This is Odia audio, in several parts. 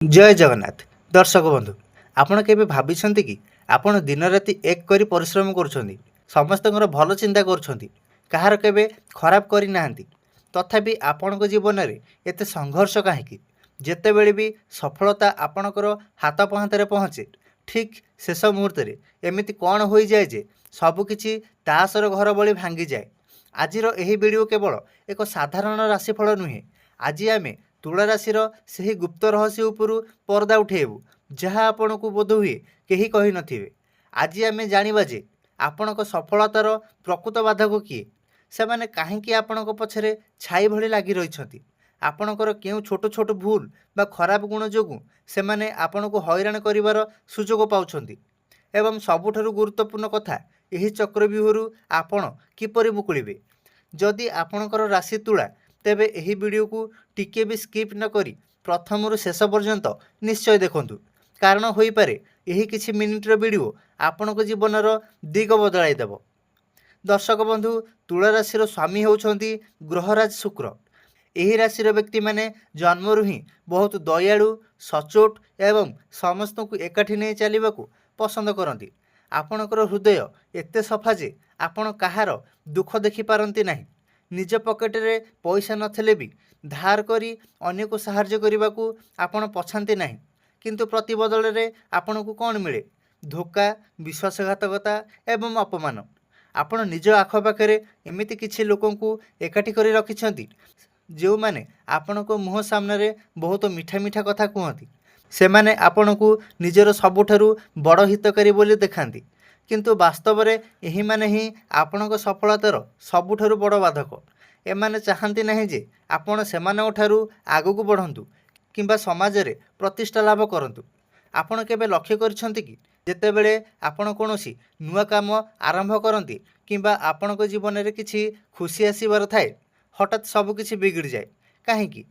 जय जगन्नाथ दर्शक बंधु आपण केबे भाबिछन्ति कि आपण दिन राति एक करी परिश्रम करुछन्ति समस्तଙ୍କର ଭଲ ଚିନ୍ତା କରୁଛନ୍ତି କାହାର କେବେ ଖରାପ କରିନାହାନ୍ତି ତଥାପି ଆପଣଙ୍କ ଜୀବନରେ ଏତେ ସଂଘର୍ଷ କାହିଁକି ଯେତେବେଳେ ବି ସଫଳତା ଆପଣଙ୍କର ହାତ ପହନ୍ତରେ ପହଞ୍ଚେ ଠିକ୍ ଶେଷ ମୁହୂର୍ତ୍ତରେ ଏମିତି କ'ଣ ହୋଇଯାଏ ଯେ ସବୁକିଛି ତାସର ଘର ଭଳି ଭାଙ୍ଗିଯାଏ। ଆଜିର ଏହି ଭିଡ଼ିଓ କେବଳ ଏକ ସାଧାରଣ ରାଶିଫଳ ନୁହେଁ। ଆଜି ଆମେ ତୁଳା ରାଶିର ସେହି ଗୁପ୍ତ ରହସ୍ୟ ଉପରୁ ପର୍ଦ୍ଦା ଉଠାଇବୁ ଯାହା ଆପଣଙ୍କୁ ବୋଧହୁଏ କେହି କହିନଥିବେ। ଆଜି ଆମେ ଜାଣିବା ଯେ ଆପଣଙ୍କ ସଫଳତାର ପ୍ରକୃତ ବାଧକ କିଏ, ସେମାନେ କାହିଁକି ଆପଣଙ୍କ ପଛରେ ଛାଇ ଭଳି ଲାଗି ରହିଛନ୍ତି, ଆପଣଙ୍କର କେଉଁ ଛୋଟ ଛୋଟ ଭୁଲ ବା ଖରାପ ଗୁଣ ଯୋଗୁଁ ସେମାନେ ଆପଣଙ୍କୁ ହଇରାଣ କରିବାର ସୁଯୋଗ ପାଉଛନ୍ତି ଏବଂ ସବୁଠାରୁ ଗୁରୁତ୍ୱପୂର୍ଣ୍ଣ କଥା, ଏହି ଚକ୍ରବ୍ୟୁହରୁ ଆପଣ କିପରି ମୁକୁଳିବେ। ଯଦି ଆପଣଙ୍କର ରାଶି ତୁଳା ତେବେ ଏହି ଭିଡ଼ିଓକୁ ଟିକିଏ ବି ସ୍କିପ୍ ନ କରି ପ୍ରଥମରୁ ଶେଷ ପର୍ଯ୍ୟନ୍ତ ନିଶ୍ଚୟ ଦେଖନ୍ତୁ, କାରଣ ହୋଇପାରେ ଏହି କିଛି ମିନିଟ୍ର ଭିଡ଼ିଓ ଆପଣଙ୍କ ଜୀବନର ଦିଗ ବଦଳାଇ ଦେବ। ଦର୍ଶକ ବନ୍ଧୁ, ତୁଳା ରାଶିର ସ୍ୱାମୀ ହେଉଛନ୍ତି ଗ୍ରହରାଜ ଶୁକ୍ର। ଏହି ରାଶିର ବ୍ୟକ୍ତିମାନେ ଜନ୍ମରୁ ହିଁ ବହୁତ ଦୟାଳୁ, ସଚ୍ଚୋଟ ଏବଂ ସମସ୍ତଙ୍କୁ ଏକାଠି ନେଇ ଚାଲିବାକୁ ପସନ୍ଦ କରନ୍ତି। ଆପଣଙ୍କର ହୃଦୟ ଏତେ ସଫା ଯେ ଆପଣ କାହାର ଦୁଃଖ ଦେଖିପାରନ୍ତି ନାହିଁ। ନିଜ ପକେଟରେ ପଇସା ନଥିଲେ ବି ଧାର କରି ଅନ୍ୟକୁ ସାହାଯ୍ୟ କରିବାକୁ ଆପଣ ପଛାନ୍ତି ନାହିଁ, କିନ୍ତୁ ପ୍ରତିବଦଳରେ ଆପଣଙ୍କୁ କ'ଣ ମିଳେ? ଧୋକା, ବିଶ୍ୱାସଘାତକତା ଏବଂ ଅପମାନ। ଆପଣ ନିଜ ଆଖପାଖରେ ଏମିତି କିଛି ଲୋକଙ୍କୁ ଏକାଠି କରି ରଖିଛନ୍ତି ଯେଉଁମାନେ ଆପଣଙ୍କ ମୁହଁ ସାମ୍ନାରେ ବହୁତ ମିଠା ମିଠା କଥା କୁହନ୍ତି। ସେମାନେ ଆପଣଙ୍କୁ ନିଜର ସବୁଠାରୁ ବଡ଼ ହିତକାରୀ ବୋଲି ଦେଖାନ୍ତି, କିନ୍ତୁ ବାସ୍ତବରେ ଏହିମାନେ ହିଁ ଆପଣଙ୍କ ସଫଳତାର ସବୁଠାରୁ ବଡ଼ ବାଧକ। ଏମାନେ ଚାହାନ୍ତି ନାହିଁ ଯେ ଆପଣ ସେମାନଙ୍କଠାରୁ ଆଗକୁ ବଢ଼ନ୍ତୁ କିମ୍ବା ସମାଜରେ ପ୍ରତିଷ୍ଠା ଲାଭ କରନ୍ତୁ। ଆପଣ କେବେ ଲକ୍ଷ୍ୟ କରିଛନ୍ତି କି ଯେତେବେଳେ ଆପଣ କୌଣସି ନୂଆ କାମ ଆରମ୍ଭ କରନ୍ତି କିମ୍ବା ଆପଣଙ୍କ ଜୀବନରେ କିଛି ଖୁସି ଆସିବାର ଥାଏ, ହଠାତ୍ ସବୁକିଛି ବିଗିଡ଼ିଯାଏ? କାହିଁକି?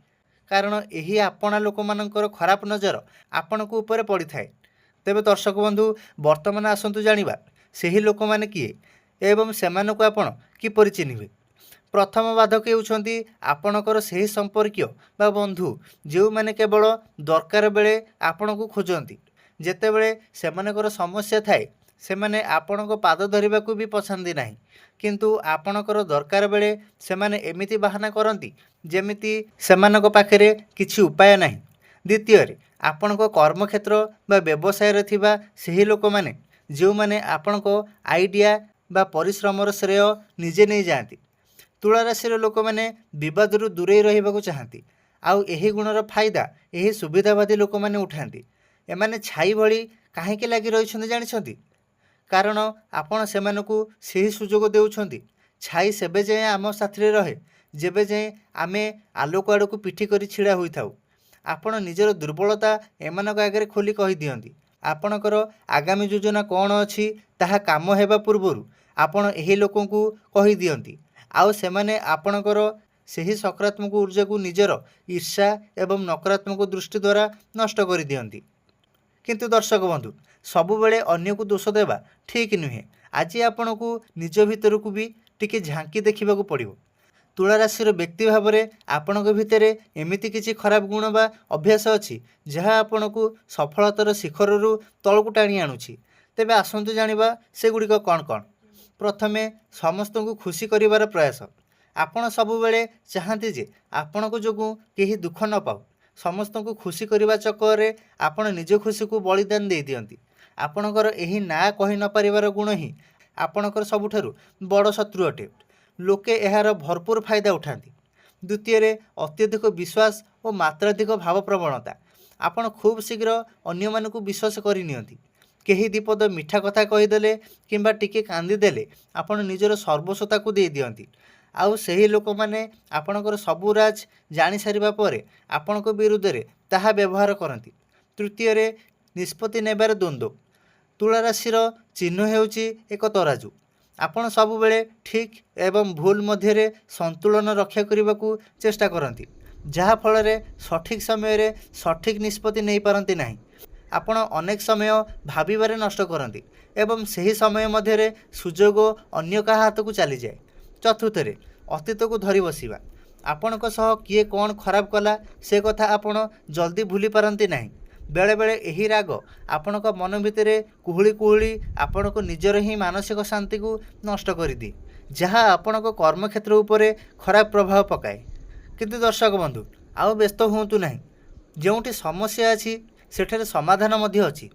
କାରଣ ଏହି ଆପଣା ଲୋକମାନଙ୍କର ଖରାପ ନଜର ଆପଣଙ୍କ ଉପରେ ପଡ଼ିଥାଏ। ତେବେ ଦର୍ଶକ ବନ୍ଧୁ, ବର୍ତ୍ତମାନ ଆସନ୍ତୁ ଜାଣିବା ସେହି ଲୋକମାନେ କିଏ ଏବଂ ସେମାନଙ୍କୁ ଆପଣ କିପରି ଚିହ୍ନିବେ। ପ୍ରଥମ ବାଧକ ହେଉଛନ୍ତି ଆପଣଙ୍କର ସେହି ସମ୍ପର୍କୀୟ ବା ବନ୍ଧୁ ଯେଉଁମାନେ କେବଳ ଦରକାର ବେଳେ ଆପଣଙ୍କୁ ଖୋଜନ୍ତି। ଯେତେବେଳେ ସେମାନଙ୍କର ସମସ୍ୟା ଥାଏ ସେମାନେ ଆପଣଙ୍କ ପାଦ ଧରିବାକୁ ବି ପଛାନ୍ତି ନାହିଁ, କିନ୍ତୁ ଆପଣଙ୍କର ଦରକାର ବେଳେ ସେମାନେ ଏମିତି ବାହାନା କରନ୍ତି ଯେମିତି ସେମାନଙ୍କ ପାଖରେ କିଛି ଉପାୟ ନାହିଁ। ଦ୍ୱିତୀୟରେ, ଆପଣଙ୍କ କର୍ମକ୍ଷେତ୍ର ବା ବ୍ୟବସାୟରେ ଥିବା ସେହି ଲୋକମାନେ ଯେଉଁମାନେ ଆପଣଙ୍କ ଆଇଡ଼ିଆ ବା ପରିଶ୍ରମର ଶ୍ରେୟ ନିଜେ ନେଇଯାଆନ୍ତି। ତୁଳା ରାଶିର ଲୋକମାନେ ବିବାଦରୁ ଦୂରେଇ ରହିବାକୁ ଚାହାନ୍ତି, ଆଉ ଏହି ଗୁଣର ଫାଇଦା ଏହି ସୁବିଧାବାଦୀ ଲୋକମାନେ ଉଠାନ୍ତି। ଏମାନେ ଛାଇ ଭଳି କାହିଁକି ଲାଗି ରହିଛନ୍ତି ଜାଣିଛନ୍ତି? କାରଣ ଆପଣ ସେମାନଙ୍କୁ ସେହି ସୁଯୋଗ ଦେଉଛନ୍ତି। ଛାଇ ସେବେ ଯାଏଁ ଆମ ସାଥିରେ ରହେ ଯେବେ ଯାଏଁ ଆମେ ଆଲୋକ ଆଡ଼କୁ ପିଠି କରି ଛିଡ଼ା ହୋଇଥାଉ। ଆପଣ ନିଜର ଦୁର୍ବଳତା ଏମାନଙ୍କ ଆଗରେ ଖୋଲି କହିଦିଅନ୍ତି। ଆପଣଙ୍କର ଆଗାମୀ ଯୋଜନା କ'ଣ ଅଛି ତାହା କାମ ହେବା ପୂର୍ବରୁ ଆପଣ ଏହି ଲୋକଙ୍କୁ କହିଦିଅନ୍ତି, ଆଉ ସେମାନେ ଆପଣଙ୍କର ସେହି ସକାରାତ୍ମକ ଊର୍ଜାକୁ ନିଜର ଈର୍ଷା ଏବଂ ନକାରାତ୍ମକ ଦୃଷ୍ଟି ଦ୍ୱାରା ନଷ୍ଟ କରିଦିଅନ୍ତି। କିନ୍ତୁ ଦର୍ଶକ ବନ୍ଧୁ, ସବୁବେଳେ ଅନ୍ୟକୁ ଦୋଷ ଦେବା ଠିକ୍ ନୁହେଁ। ଆଜି ଆପଣଙ୍କୁ ନିଜ ଭିତରକୁ ବି ଟିକେ ଝାଙ୍କି ଦେଖିବାକୁ ପଡ଼ିବ। ତୁଳା ରାଶିର ବ୍ୟକ୍ତି ଭାବରେ ଆପଣଙ୍କ ଭିତରେ ଏମିତି କିଛି ଖରାପ ଗୁଣ ବା ଅଭ୍ୟାସ ଅଛି ଯାହା ଆପଣଙ୍କୁ ସଫଳତାର ଶିଖରରୁ ତଳକୁ ଟାଣି ଆଣୁଛି। ତେବେ ଆସନ୍ତୁ ଜାଣିବା ସେଗୁଡ଼ିକ କ'ଣ କ'ଣ। ପ୍ରଥମେ, ସମସ୍ତଙ୍କୁ ଖୁସି କରିବାର ପ୍ରୟାସ। ଆପଣ ସବୁବେଳେ ଚାହାନ୍ତି ଯେ ଆପଣଙ୍କ ଯୋଗୁଁ କେହି ଦୁଃଖ ନ ପାଉ। ସମସ୍ତଙ୍କୁ ଖୁସି କରିବା ଚକ୍କରରେ ଆପଣ ନିଜ ଖୁସିକୁ ବଳିଦାନ ଦେଇଦିଅନ୍ତି। ଆପଣଙ୍କର ଏହି ନା କହି ନ ପାରିବାର ଗୁଣ ହିଁ ଆପଣଙ୍କର ସବୁଠାରୁ ବଡ଼ ଶତ୍ରୁ ଅଟେ। ଲୋକେ ଏହାର ଭରପୁର ଫାଇଦା ଉଠାନ୍ତି। ଦ୍ୱିତୀୟରେ, ଅତ୍ୟଧିକ ବିଶ୍ୱାସ ଓ ମାତ୍ରାଧିକ ଭାବପ୍ରବଣତା। ଆପଣ ଖୁବ୍ ଶୀଘ୍ର ଅନ୍ୟମାନଙ୍କୁ ବିଶ୍ୱାସ କରିନିଅନ୍ତି। କେହି ଦିପଦ ମିଠା କଥା କହିଦେଲେ କିମ୍ବା ଟିକେ କାନ୍ଦିଦେଲେ ଆପଣ ନିଜର ସର୍ବସ୍ୱତାକୁ ଦେଇଦିଅନ୍ତି, ଆଉ ସେହି ଲୋକମାନେ ଆପଣଙ୍କର ସବୁ ରାଜ ଜାଣିସାରିବା ପରେ ଆପଣଙ୍କ ବିରୁଦ୍ଧରେ ତାହା ବ୍ୟବହାର କରନ୍ତି। ତୃତୀୟରେ, ନିଷ୍ପତ୍ତି ନେବାର ଦ୍ୱନ୍ଦ୍ୱ। ତୁଳା ରାଶିର ଚିହ୍ନ ହେଉଛି ଏକ ତରାଜୁ। ଆପଣ ସବୁବେଳେ ଠିକ୍ ଏବଂ ଭୁଲ ମଧ୍ୟରେ ସନ୍ତୁଳନ ରକ୍ଷା କରିବାକୁ ଚେଷ୍ଟା କରନ୍ତି, ଯାହାଫଳରେ ସଠିକ୍ ସମୟରେ ସଠିକ୍ ନିଷ୍ପତ୍ତି ନେଇପାରନ୍ତି ନାହିଁ। ଆପଣ ଅନେକ ସମୟ ଭାବିବାରେ ନଷ୍ଟ କରନ୍ତି ଏବଂ ସେହି ସମୟ ମଧ୍ୟରେ ସୁଯୋଗ ଅନ୍ୟ କାହା ହାତକୁ ଚାଲିଯାଏ। ଚତୁର୍ଥରେ, ଅତୀତକୁ ଧରି ବସିବା। ଆପଣଙ୍କ ସହ କିଏ କ'ଣ ଖରାପ କଲା ସେ କଥା ଆପଣ ଜଲ୍ଦି ଭୁଲି ପାରନ୍ତି ନାହିଁ। बेले यही राग आपणक मन भितर कुहुली कुहुली आपणक निजर ही मानसिक शांति को नष्ट कर दिए, जहाँ आपणक कर्मक्षेत्र उपरे खराब प्रभाव पकाए। किंतु दर्शक बंधु आउ व्यस्त हूँ ना, जोटी समस्या अच्छी सेठारे समाधान मध्य अच्छी।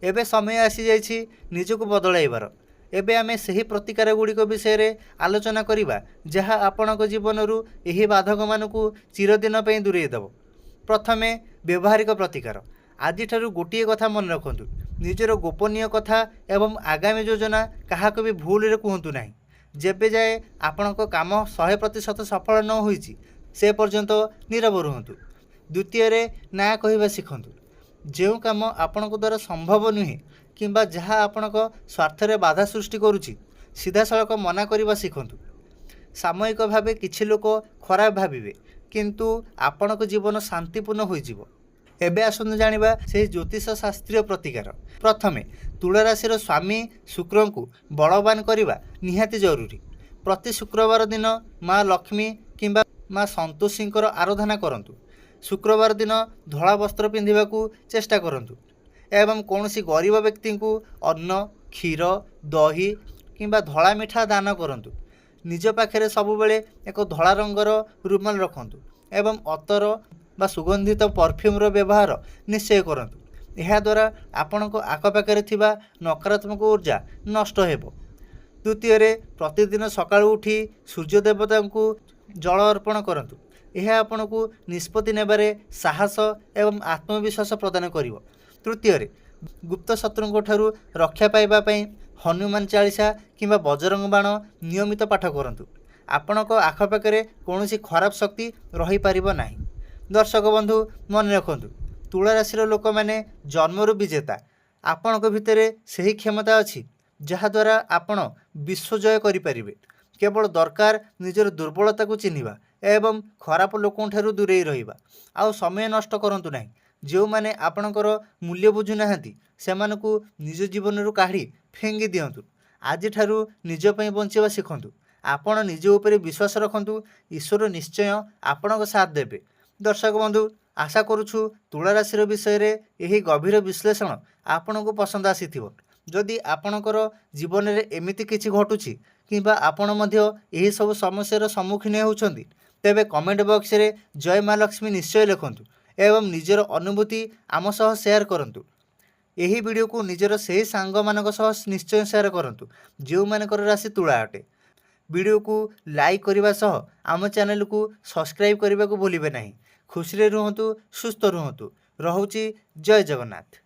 एबे समय आसी जाइछि निजको बदलाइबार। एबे आमे सही प्रतिकार गुड़िक विषय आलोचना करिबा, जहाँ आपणक जीवनरू एही बाधक मानकु चिरदिन पई दूरेई देव। प्रथमे व्यवहारिक प्रतिकार। आजिठारु गोटिए कथा मन रखंतु, निजर गोपनीय कथा एवं आगामी योजना काहाको भी भूल रे कहतु नाही। जेबे जाए आपणक काम 100% सफल न होईछि से पर्यंत नीरव रुहतु। द्वितीय ना कहवा शिखंतु। जो काम आपणक द्वारा संभव नुहे किंबा जहाँ आपणक स्वार्थरे बाधा सृष्टि करुछि सीधा सड़क मना करवा शिखंतु। सामयिक भावे किछि लोक खराब भाविबे किंतु आपणक जीवन शांतिपूर्ण होइजिवो। एबे आसनु जानिबा से ज्योतिष शास्त्रीय प्रतिकार। प्रथमे तुला राशि स्वामी शुक्र को बलवान करवा निहाती जरूरी। प्रति शुक्रवार दिन माँ लक्ष्मी किंबा माँ संतोषी आराधना करंतु। शुक्रवार दिन धला वस्त्र पिंधिबाकू चेष्टा करंतु एवं कौनसी गरीब व्यक्ति को अन्न क्षीर दही किंबा धला मिठा दान करंतु। निज पाखे सबुबले एक धला रंगर रुमाल रखंतु एवं अतर बा सुगंधित परफ्यूम्र व्यवहार निश्चय करंतु। यह द्वारा आपणक आखपाखे थिबा नकारात्मक ऊर्जा नष्ट हेबो। द्वितीय प्रतिदिन सकाळु उठी सूर्य देवता को जल अर्पण करंतु। यह आपन को निष्पत्ति नेबारे साहस एवं आत्मविश्वास प्रदान करिवो। तृतीय गुप्त शत्रुओं ठारू रक्षा पाइबा पई हनुमान चालीसा किंबा बजरंग बाण नियमित पाठ करंतु। आपणक आखपाखे कौनसी खराब शक्ति रही पारिबो नाही। दर्शक बंधु मन रखंतु, तुला राशि लोक मैंने जन्मरू विजेता। आपणक भितरे सही क्षमता अछि जहाद्वारा आपण विश्वजय करिपारिबे। केवल दरकार निजर दुर्बलता को चिन्हिबा एवं खराब लोकों ठारू दूरेई रहिबा। आउ समय नष्ट करंतु नाही। जो माने आपणकर मूल्य बुझु नाहांती सेमानकु निज जीवनरू काढी फेंगी दियंतु। आज ठारू निज पई बंचिबा शिखंतु। आपण निज उपरे विश्वास रखंतु, ईश्वर निश्चय आपणक साथ देबे। दर्शक बंधु आशा करुछु तुला राशि विषय रे यही गभीर विश्लेषण आपणको पसंद आसीथिबो। जदि आपणकर जीवन में एमिति किछि घटुछि किंबा आपण मध्य एही सब समस्यार सम्मुखीन होउछंती तेबे कमेंट बॉक्स रे जय माँ लक्ष्मी निश्चय लिखंतु एवं निजर अनुभूति आम सह शेयर करंतु। यही वीडियो को निजर सही सांग मानक सह निश्चय शेयर करंतु जो मानकर राशि तुला अटे। वीडियो को लाइक करने सह आम चैनल को सब्सक्राइब करने को भूलिबे नहीं। खुशी रे रुहंतु, सुस्थ रुहंतु। रहुछि जय जगन्नाथ।